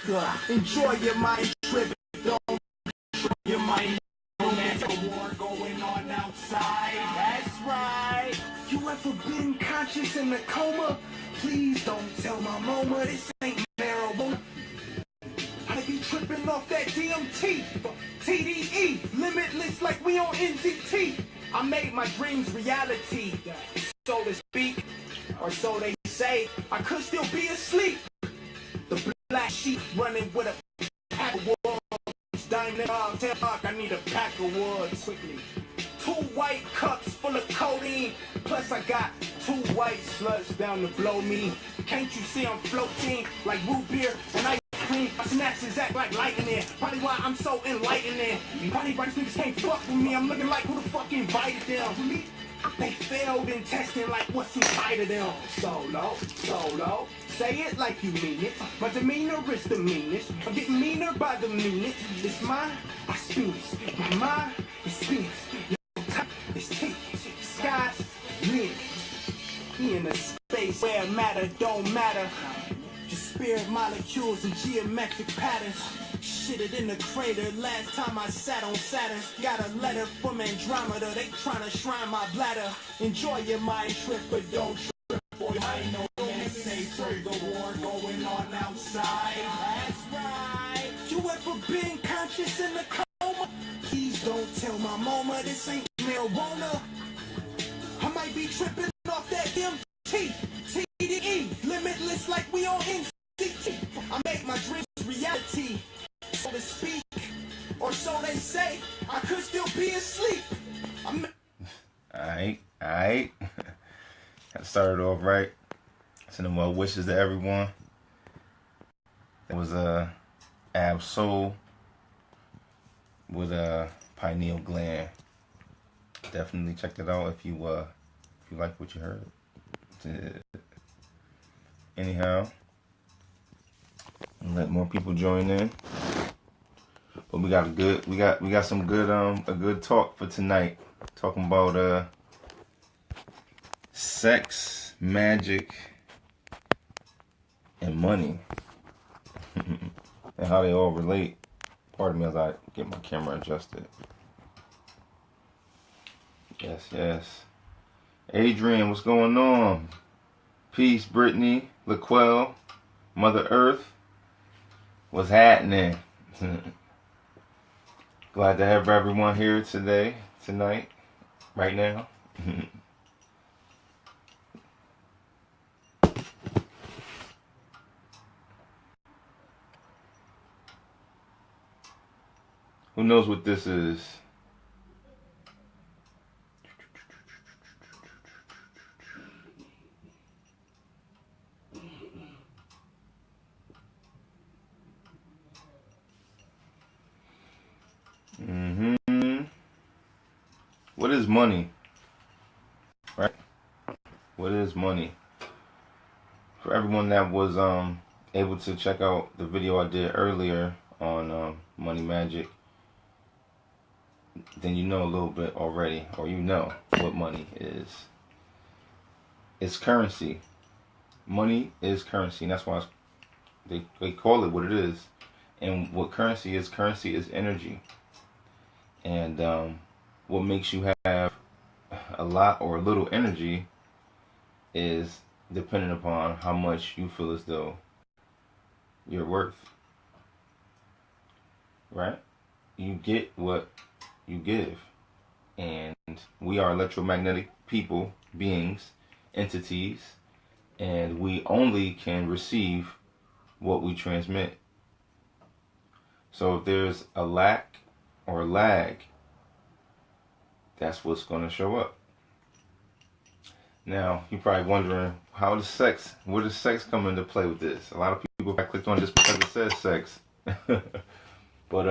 Enjoy your mind trip. Don't your mind. There's a war going on outside. That's right. You ever been conscious in a coma? Please don't tell my mama this ain't marijuana. I be tripping off that DMT, TDE, limitless like we on NZT. I made my dreams reality, so to speak, or so they say. I could still be asleep. The black sheep running with a pack of wolves. Diamond talk, I need a pack of woods quickly. 2 white cups full of codeine, plus I got 2 white sluts down to blow me. Can't you see I'm floating like root beer and ice cream? My snatches act like lightning, probably why I'm so enlightening. Probably why these niggas can't fuck with me, I'm looking like who the fuck invited them. They failed in testing like what's inside of them. Solo, say it like you mean it. My demeanor is the meanest, I'm getting meaner by the minute. It's mine, I spin it. My mind is spins. It's teeth, skies, limit. We in a space where matter don't matter. Just spirit molecules and geometric patterns. Shitted in the crater last time I sat on Saturn. Got a letter from Andromeda, they tryna shrine my bladder. Enjoy your mind trip, but don't trip. Boy, I ain't no safe for the war going on outside. That's right. You ever been conscious in the coma? Please don't tell my mama this ain't marijuana. I might be tripping off that MT, TDE, limitless like we on NCT. I make my dreams reality, so to speak, or so they say. I could still be asleep. Alright. Got started off right. Sending well wishes to everyone. There was a Ab Soul with a pineal gland. Definitely check it out if you like what you heard. Anyhow, let more people join in. But we got some good a good talk for tonight. Talking about sex, magic, and money, and how they all relate. Pardon me as I get my camera adjusted. Yes. Adrian, what's going on? Peace, Brittany, Laquel, Mother Earth. What's happening? Glad to have everyone here tonight, right now. Who knows what this is? What is money? Right? What is money? For everyone that was able to check out the video I did earlier on Money Magick, then you know a little bit already, or you know what money is. It's currency. Money is currency, and that's why they call it what it is. And what currency is energy. And what makes you have a lot or a little energy is dependent upon how much you feel as though you're worth. Right? You get what you give. And we are electromagnetic people, beings, entities, and we only can receive what we transmit. So if there's a lack or lag, that's what's going to show up. Now, you're probably wondering, where does sex come into play with this? A lot of people clicked on just because it says sex. But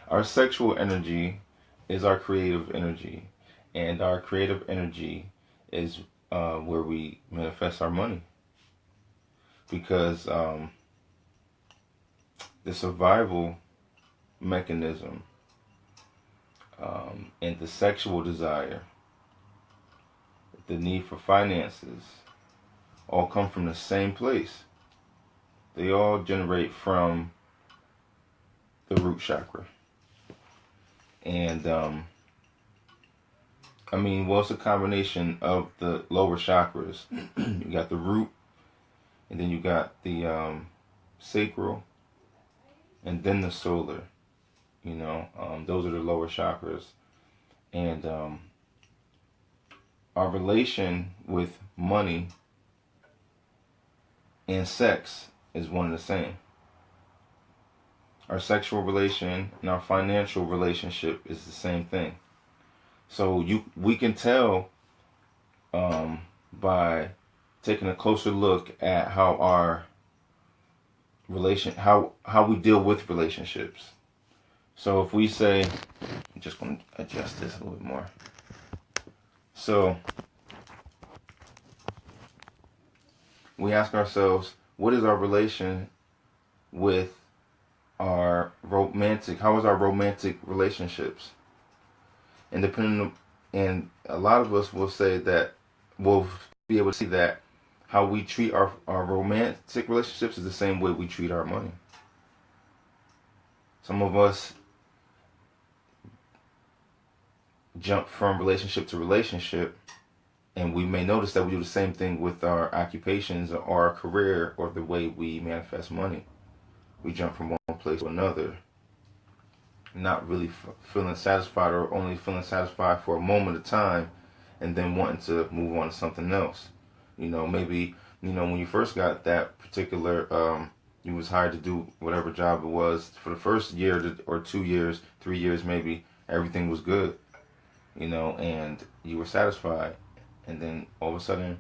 our sexual energy is our creative energy. And our creative energy is where we manifest our money. Because the survival mechanism and the sexual desire, the need for finances, all come from the same place. They all generate from the root chakra. And I mean, well, it's a combination of the lower chakras. You got the root, and then you got the sacral, and then the solar. You know, those are the lower chakras. And our relation with money and sex is one and the same. Our sexual relation and our financial relationship is the same thing. So we can tell by taking a closer look at how our how we deal with relationships. So if we say, I'm just going to adjust this a little bit more. So we ask ourselves, what is our relation with how is our romantic relationships? And and a lot of us will say that we'll be able to see that how we treat our romantic relationships is the same way we treat our money. Some of us jump from relationship to relationship, and we may notice that we do the same thing with our occupations or our career or the way we manifest money. We jump from one place to another, not really feeling satisfied, or only feeling satisfied for a moment of time, and then wanting to move on to something else. You know, maybe, when you first got that particular, you was hired to do whatever job it was for the first year or 2 years, 3 years maybe, everything was good, and you were satisfied. And then all of a sudden,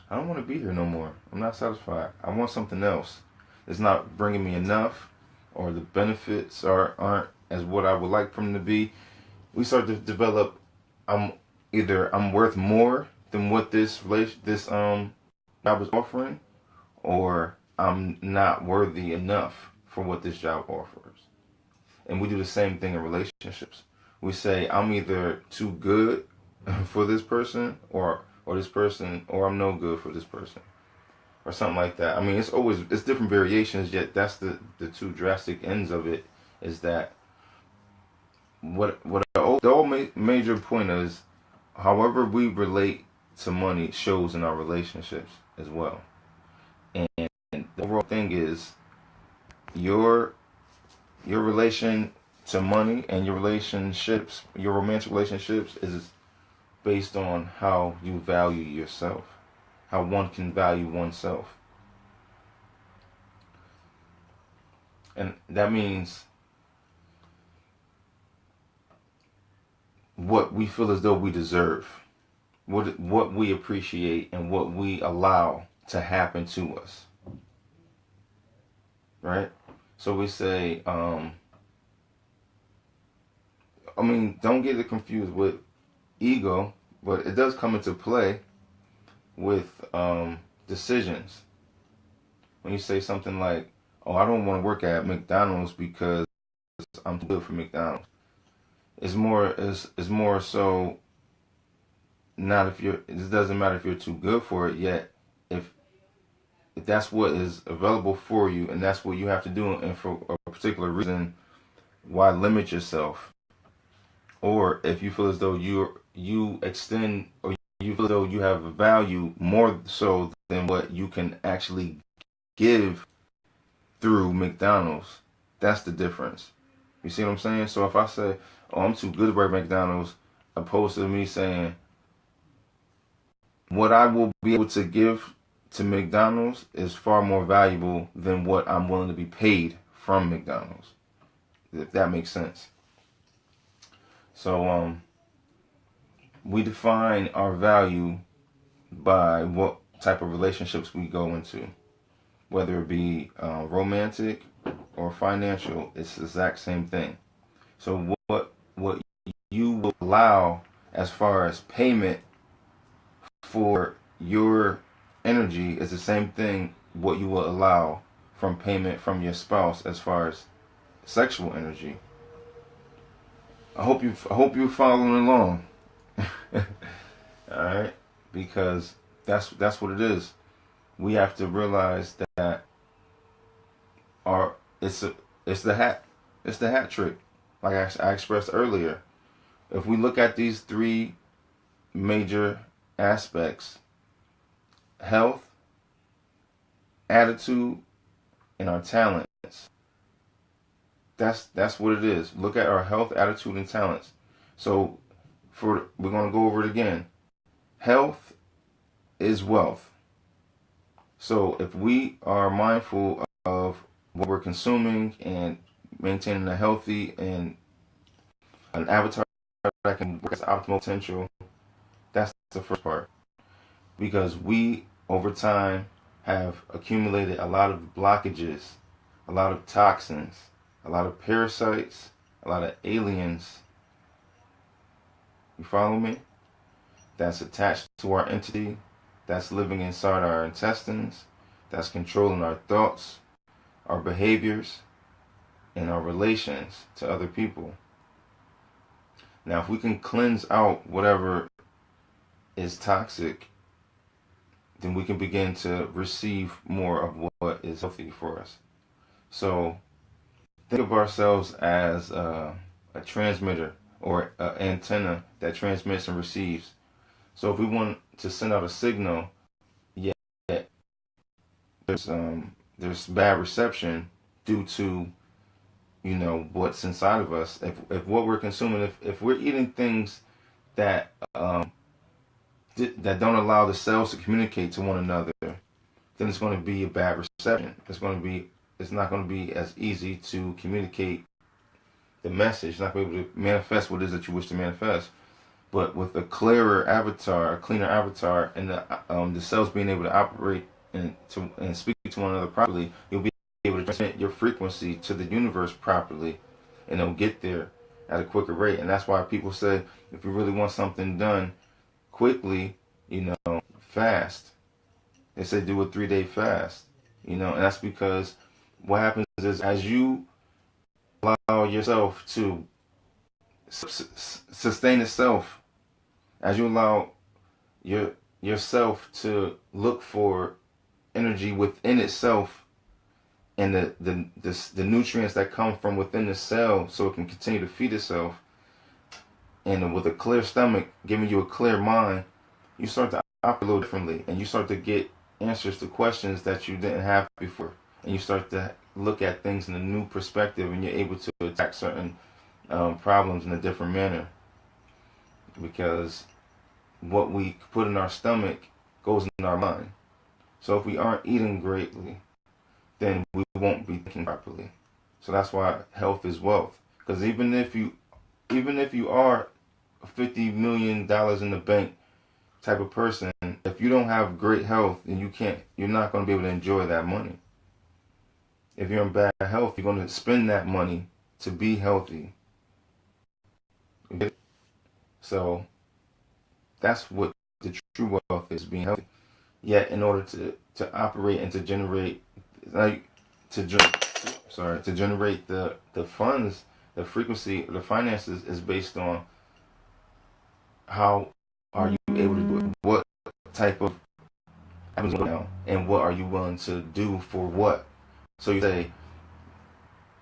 I don't want to be here no more. I'm not satisfied. I want something else. It's not bringing me enough, or the benefits aren't as what I would like for them to be. We start to develop, I'm worth more than what this job is offering, or I'm not worthy enough for what this job offers. And we do the same thing in relationships. We say, I'm either too good for this person, or this person, or I'm no good for this person, or something like that. I mean, it's different variations, yet that's the two drastic ends of it, is that what the major point is, however we relate to money shows in our relationships as well. And the overall thing is, your relation to money and your relationships, your romantic relationships, is based on how you value yourself, how one can value oneself. And that means what we feel as though we deserve, what we appreciate, and what we allow to happen to us. Right? So we say, don't get it confused with ego, but it does come into play with decisions. When you say something like, oh, I don't want to work at McDonald's because I'm too good for McDonald's. It's more so not it doesn't matter if you're too good for it, yet if that's what is available for you and that's what you have to do, and for a particular reason, why limit yourself? Or if you feel as though you extend, or you feel as though you have a value more so than what you can actually give through McDonald's, that's the difference. You see what I'm saying? So if I say, oh, I'm too good to work at McDonald's, opposed to me saying, what I will be able to give to McDonald's is far more valuable than what I'm willing to be paid from McDonald's, if that makes sense. So we define our value by what type of relationships we go into, whether it be romantic or financial. It's the exact same thing. So what you will allow as far as payment for your energy is the same thing what you will allow from payment from your spouse as far as sexual energy. I hope you're following along. All right, because that's what it is. We have to realize that It's the hat. It's the hat trick. Like I expressed earlier. If we look at these three major aspects: health, attitude, and our talents. That's what it is. Look at our health, attitude, and talents. So we're gonna go over it again. Health is wealth. So if we are mindful of what we're consuming and maintaining a healthy and an avatar that can work its optimal potential, that's the first part. Because we, over time, have accumulated a lot of blockages, a lot of toxins, a lot of parasites, a lot of aliens. You follow me? That's attached to our entity, that's living inside our intestines, that's controlling our thoughts, our behaviors, and our relations to other people. Now, if we can cleanse out whatever is toxic, then we can begin to receive more of what is healthy for us. So think of ourselves as a transmitter or an antenna that transmits and receives. So if we want to send out a signal, yet there's bad reception due to what's inside of us. If what we're consuming, if we're eating things that that don't allow the cells to communicate to one another, then it's going to be a bad reception. It's not going to be as easy to communicate the message. It's not going to be able to manifest what it is that you wish to manifest. But with a clearer avatar, a cleaner avatar, and the cells being able to operate and speak to one another properly, you'll be able to transmit your frequency to the universe properly, and it'll get there at a quicker rate. And that's why people say, if you really want something done quickly, fast. They say do a 3-day fast, and that's because what happens is as you allow yourself to sustain itself, as you allow yourself to look for energy within itself and the nutrients that come from within the cell so it can continue to feed itself, and with a clear stomach giving you a clear mind, you start to operate a little differently, and you start to get answers to questions that you didn't have before, and you start to look at things in a new perspective, and you're able to attack certain problems in a different manner, because what we put in our stomach goes in our mind. So if we aren't eating greatly, then we won't be thinking properly. So that's why health is wealth. Because even if you are $50 million in the bank type of person, if you don't have great health, then you're not going to be able to enjoy that money. If you're in bad health, you're going to spend that money to be healthy. So that's what the true wealth is, being healthy. Yet in order to operate and to generate generate the funds, the frequency, the finances is based on how are you able to do it? What type of now, and what are you willing to do for what? So you say,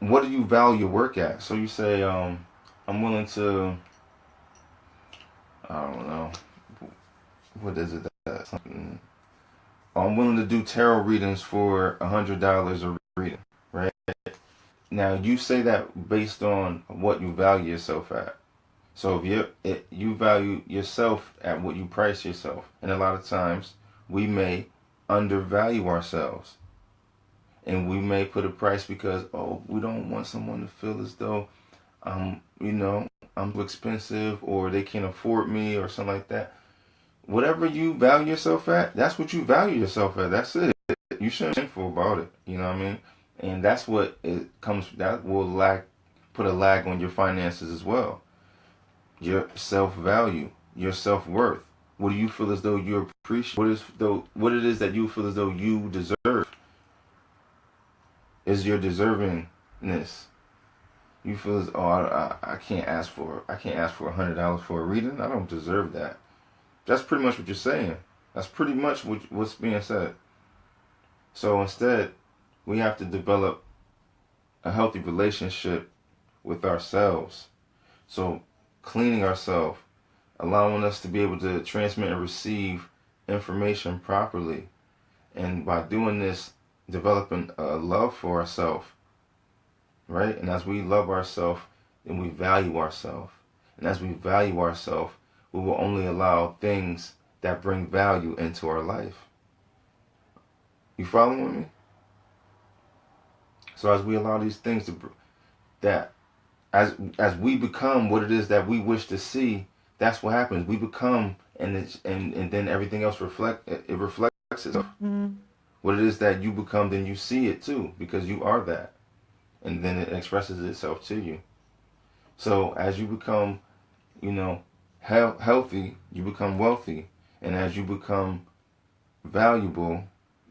what do you value your work at? So you say, I'm willing to, I don't know, what is it? Something. I'm willing to do tarot readings for $100 a reading, right? Now you say that based on what you value yourself at. So if you value yourself at what you price yourself, and a lot of times we may undervalue ourselves, and we may put a price because we don't want someone to feel as though I'm too expensive, or they can't afford me, or something like that. Whatever you value yourself at, that's what you value yourself at. That's it. You shouldn't be shameful about it. You know what I mean? And that's what that will put a lag on your finances as well. Your self-value, your self-worth. What do you feel as though you appreciate? What it is that you feel as though you deserve is your deservingness. You feel as I can't ask for $100 for a reading. I don't deserve that. That's pretty much what you're saying. That's pretty much what's being said. So instead, we have to develop a healthy relationship with ourselves. So cleaning ourselves, allowing us to be able to transmit and receive information properly. And by doing this, developing a love for ourselves, right? And as we love ourselves, then we value ourselves. And as we value ourselves, we will only allow things that bring value into our life. You following me? So as we allow these things to, that as we become what it is that we wish to see, that's what happens. We become, and then everything else reflects itself. Mm-hmm. What it is that you become, then you see it too, because you are that, and then it expresses itself to you. So as you become, healthy, you become wealthy, and as you become valuable,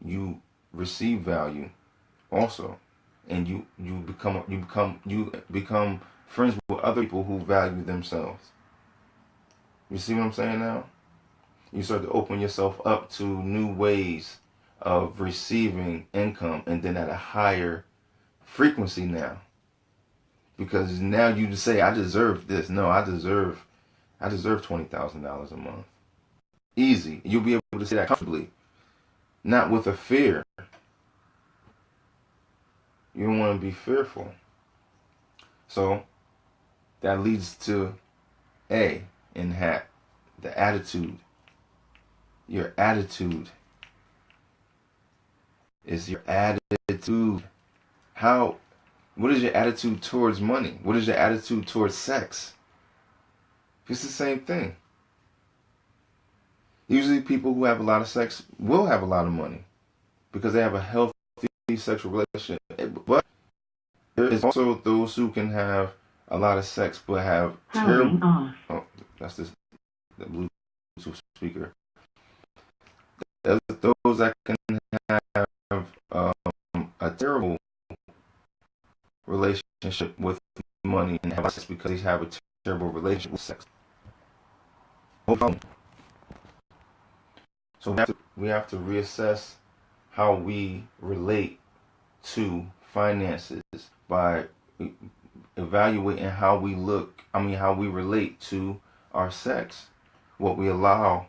you receive value also, and you become friends with other people who value themselves. You see what I'm saying now? You start to open yourself up to new ways of receiving income, and then at a higher frequency now. Because now you just say, I deserve this. No, I deserve $20,000 a month. Easy. You'll be able to say that comfortably. Not with a fear. You don't want to be fearful. So that leads to A in HAT, the attitude. Your attitude is your attitude. What is your attitude towards money? What is your attitude towards sex? It's the same thing. Usually people who have a lot of sex will have a lot of money because they have a healthy sexual relationship. But there is also those who can have a lot of sex but have terrible... Oh, that's the Bluetooth speaker. There's those that can have a terrible relationship with money and have sex because they have a terrible relationship with sex. So we have to reassess how we relate to finances by evaluating how we relate to our sex, what we allow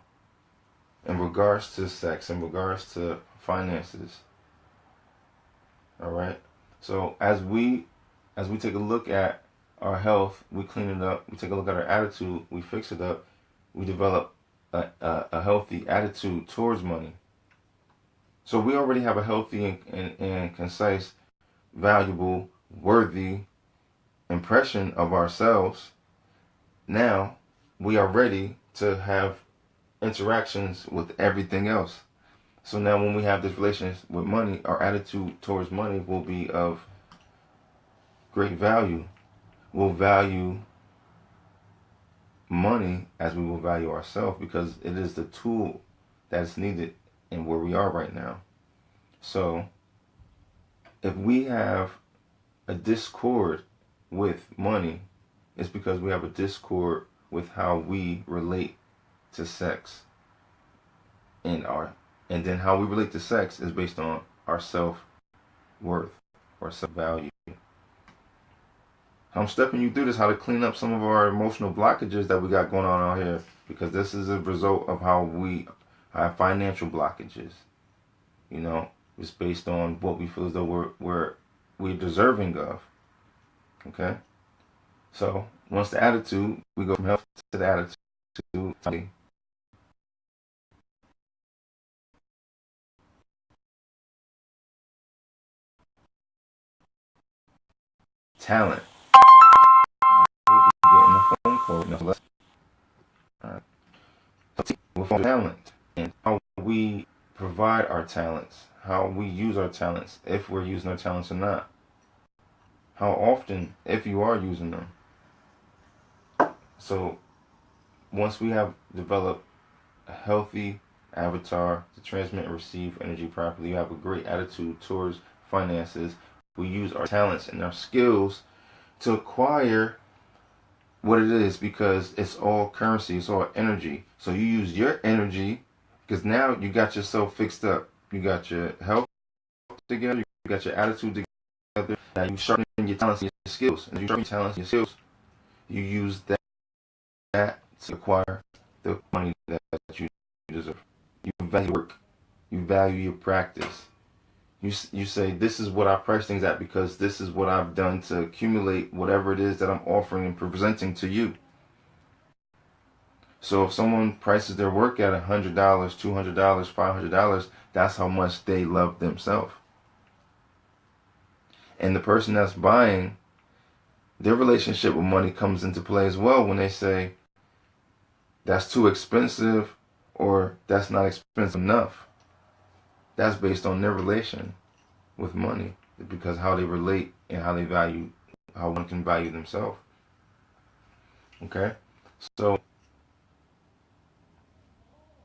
in regards to sex, in regards to finances. All right. So as we take a look at our health, we clean it up. We take a look at our attitude, we fix it up. We develop a healthy attitude towards money. So we already have a healthy and concise, valuable, worthy impression of ourselves. Now we are ready to have interactions with everything else. So now when we have this relationship with money, our attitude towards money will be of great value. We'll value money as we will value ourselves because it is the tool that's needed in where we are right now. So if we have a discord with money, it's because we have a discord with how we relate to sex. And then how we relate to sex is based on our self-worth or self-value. I'm stepping you through this, how to clean up some of our emotional blockages that we got going on out here, because this is a result of how we have financial blockages. It's based on what we feel as though we're deserving of. Okay? So once the attitude, we go from health to the attitude. Talent. We'll be getting a phone call. Alright. So with talent and how we provide our talents, how we use our talents, if we're using our talents or not, how often, if you are using them. So once we have developed a healthy avatar to transmit and receive energy properly, you have a great attitude towards finances. We use our talents and our skills to acquire what it is, because it's all currency, it's all energy. So you use your energy because now you got yourself fixed up. You got your health together, you got your attitude together. Now you sharpen your talents and your skills. And you sharpen your talents and your skills, you use that to acquire the money that you deserve. You value work. You value your practice. You say, this is what I price things at because this is what I've done to accumulate whatever it is that I'm offering and presenting to you. So if someone prices their work at $100, $200, $500, that's how much they love themselves. And the person that's buying, their relationship with money comes into play as well when they say, that's too expensive or that's not expensive enough. That's based on their relation with money, because how they relate and how they value, how one can value themselves. Okay? So,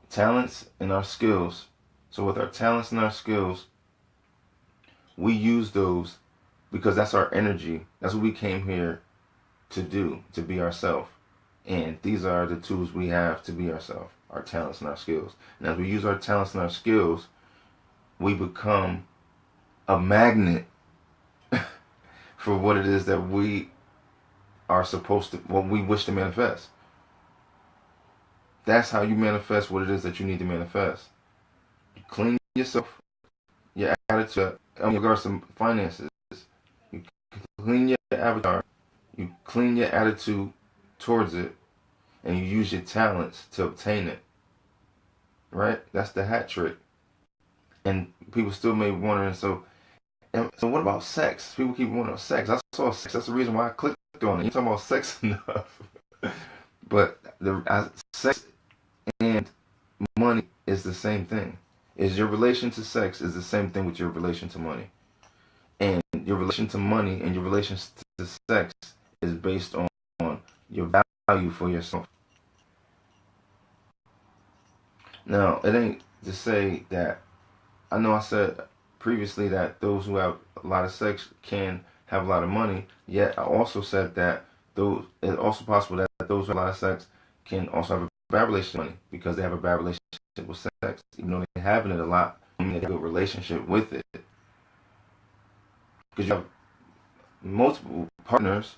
talents and our skills. So with our talents and our skills, we use those because that's our energy. That's what we came here to do, to be ourselves. And these are the tools we have to be ourselves, our talents and our skills. And as we use our talents and our skills, we become a magnet for what it is that we are supposed to, what we wish to manifest. That's how you manifest what it is that you need to manifest. You clean yourself, your attitude in regards to finances. You clean your avatar, you clean your attitude towards it, and you use your talents to obtain it. Right? That's the hat trick. And people still may be wondering, so what about sex? People keep wondering sex. I saw sex. That's the reason why I clicked on it. You're talking about sex enough. But sex and money is the same thing. Is your relation to sex is the same thing with your relation to money. And your relation to money and your relation to sex is based on your value for yourself. Now, it ain't to say that, I know I said previously that those who have a lot of sex can have a lot of money, yet I also said that it's also possible that those who have a lot of sex can also have a bad relationship with money because they have a bad relationship with sex. Even though they're having it a lot, I mean, they have a good relationship with it. Because you have multiple partners,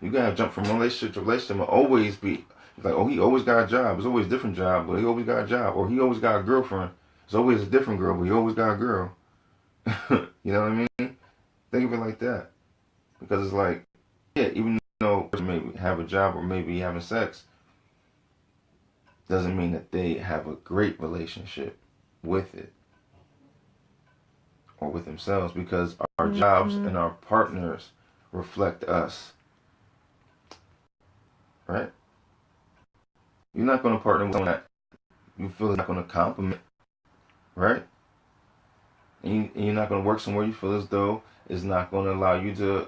you gotta jump from relationship to relationship and always be like, oh, he always got a job. It's always a different job, but he always got a job. Or he always got a girlfriend. It's always a different girl, but he always got a girl. You know what I mean? Think of it like that. Because it's like, yeah, even though maybe have a job or maybe having sex, doesn't mean that they have a great relationship with it or with themselves, because our jobs and our partners reflect us. Right? You're not going to partner with someone that you feel is not going to compliment. Right? And you're not going to work somewhere you feel as though it's not going to allow you to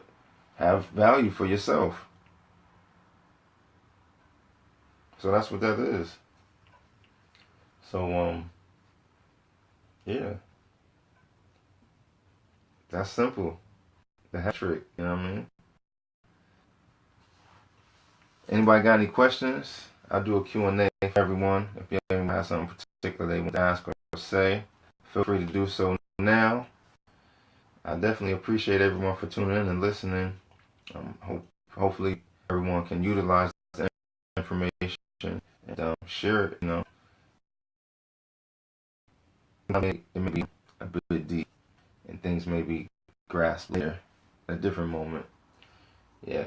have value for yourself. So that's what that is. So, yeah. That's simple. The hat trick, you know what I mean? Anybody got any questions? I'll do a Q&A for everyone. If you have something particular they want to ask or say, feel free to do so now. I definitely appreciate everyone for tuning in and listening. Hopefully everyone can utilize the information and share it, you know. It may be a bit deep and things may be grasped later at a different moment. Yeah,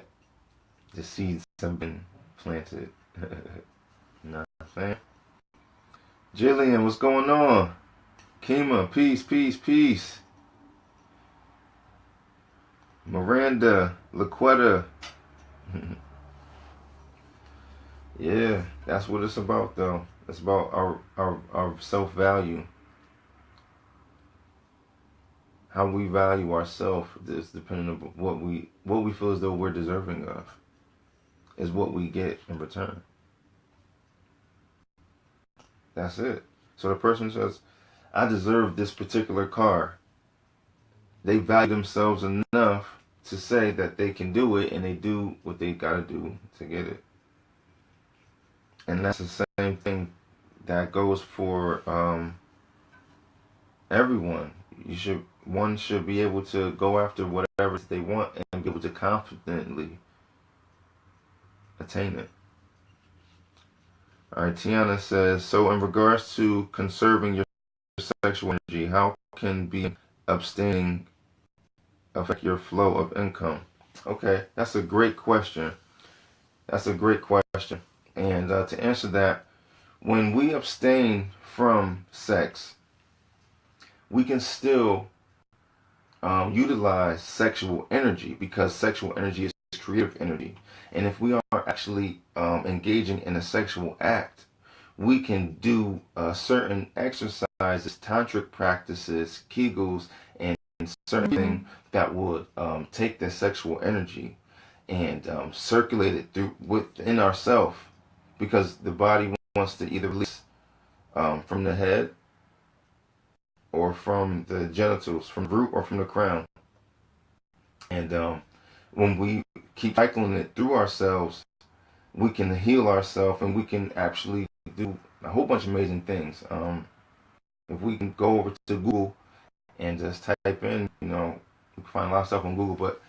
the seeds have been planted. You know what I'm saying? Jillian, what's going on? Kima, peace, peace, peace. Miranda, Laquetta. Yeah, that's what it's about, though. It's about our self-value. How we value ourselves is depending on what we feel as though we're deserving of. Is what we get in return. That's it. So the person says, I deserve this particular car. They value themselves enough to say that they can do it, and they do what they gotta do to get it. And that's the same thing that goes for everyone. You should one should be able to go after whatever they want and be able to confidently attain it. All right, Tiana says, so in regards to conserving your sexual energy, how can be abstaining affect your flow of income? Okay, that's a great question. That's a great question. And to answer that, when we abstain from sex, we can still utilize sexual energy, because sexual energy is creative energy. And if we are actually engaging in a sexual act, we can do certain exercises, tantric practices, Kegels, and certain things that would take the sexual energy and circulate it through within ourselves, because the body wants to either release from the head or from the genitals, from the root or from the crown. And when we keep cycling it through ourselves, we can heal ourselves, and we can actually do a whole bunch of amazing things. If we can go over to Google and just type in, you can find a lot of stuff on Google, but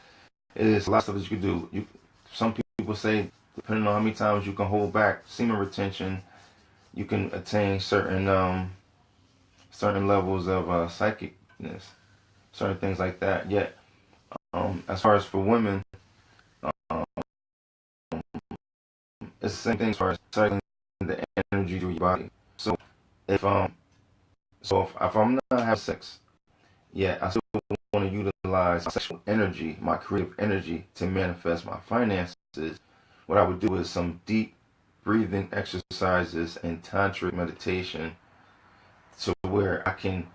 it is a lot of stuff that you can do. Some people say, depending on how many times you can hold back semen retention, you can attain certain levels of psychicness, certain things like that. Yet, as far as for women, it's the same thing as far as cycling the energy through your body. So if I'm not having sex, yeah, I still want to utilize my sexual energy, my creative energy, to manifest my finances. What I would do is some deep breathing exercises and tantric meditation, to where I can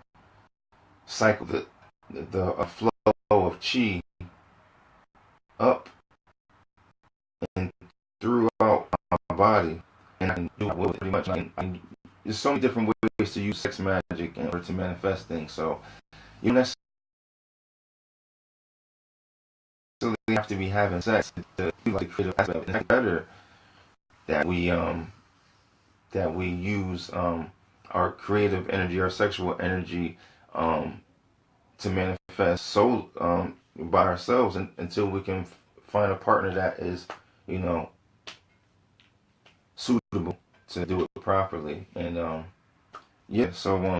cycle the flow of chi up and throughout my body, and I can do it with pretty much. There's so many different ways to use sex magic in order to manifest things. So you don't necessarily have to be having sex to do like the creative aspect. It's better that we use our creative energy, our sexual energy, to manifest by ourselves, until we can find a partner that is, suitable to do it properly. And so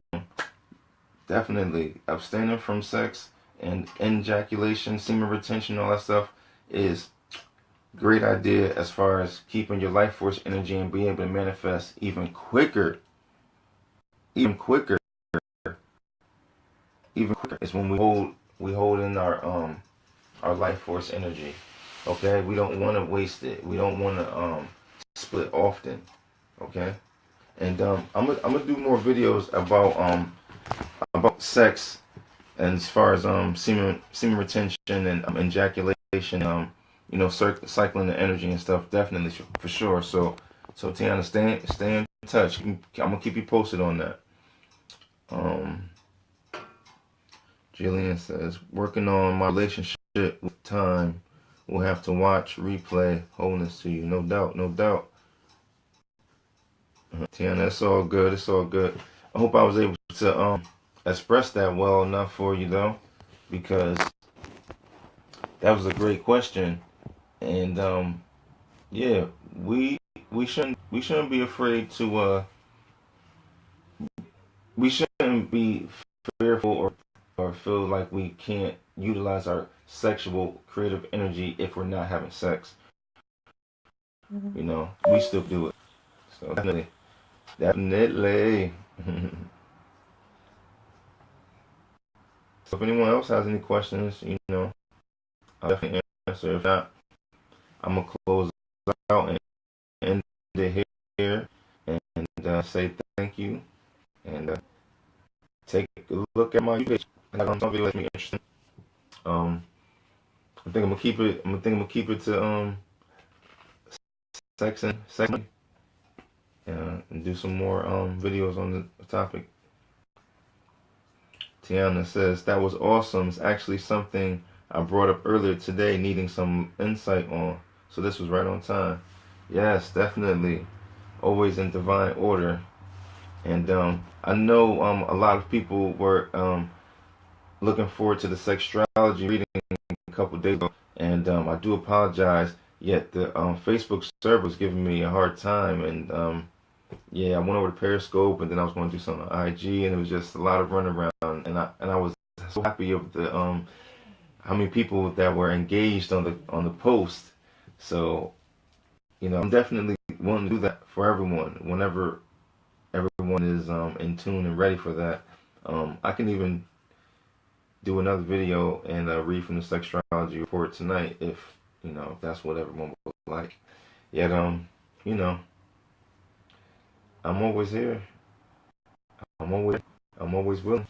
definitely abstaining from sex and ejaculation, semen retention, all that stuff is great idea as far as keeping your life force energy and being able to manifest even quicker. Even quicker is when we hold in our life force energy. Okay, we don't want to waste it. We don't want to split often. Okay, and I'm gonna do more videos about sex, and as far as semen retention and ejaculation, cycling the energy and stuff, definitely for sure. So Tiana, stay in touch. I'm gonna keep you posted on that. Jillian says, working on my relationship with time. We'll have to watch, replay, wholeness to you. No doubt, no doubt. Tiana, it's all good. It's all good. I hope I was able to express that well enough for you, though, because that was a great question. And yeah, we shouldn't be afraid to we shouldn't be fearful or feel like we can't utilize our sexual creative energy if we're not having sex. We still do it. So definitely. So if anyone else has any questions, I'll definitely answer. If not, I'm gonna close out and end it here and say thank you, and take a look at my YouTube page. Some video that's me interesting. I think I'm gonna keep it to sex and do some more videos on the topic. Tiana says, that was awesome. It's actually something I brought up earlier today, needing some insight on. So this was right on time. Yes, definitely. Always in divine order. And I know a lot of people were looking forward to the sexuality reading a couple days ago, and I do apologize. Yet the Facebook server was giving me a hard time, and yeah, I went over to Periscope, and then I was going to do something on IG, and it was just a lot of running around, and I was so happy of the how many people that were engaged on the post. So I'm definitely wanting to do that for everyone whenever everyone is in tune and ready for that. I can even do another video and read from the sexuality report tonight if that's what everyone would like. Yet you know I'm always here. I'm always willing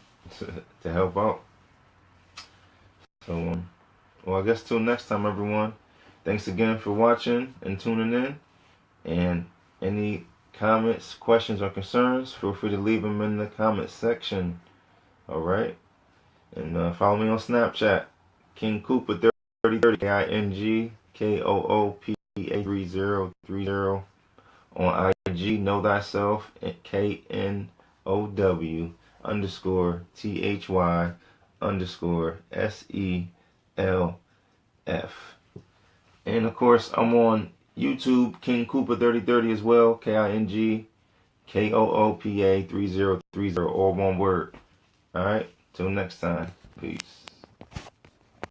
to help out. So well, I guess till next time, everyone. Thanks again for watching and tuning in. And any comments, questions, or concerns, feel free to leave them in the comment section. All right. And follow me on Snapchat, King Cooper 3030, KingKoopa3030. On IG, Know Thyself, KNOW_THY_SELF. And of course, I'm on YouTube, King Cooper 3030 as well, KingKoopa3030, all one word. Alright, till next time. Peace.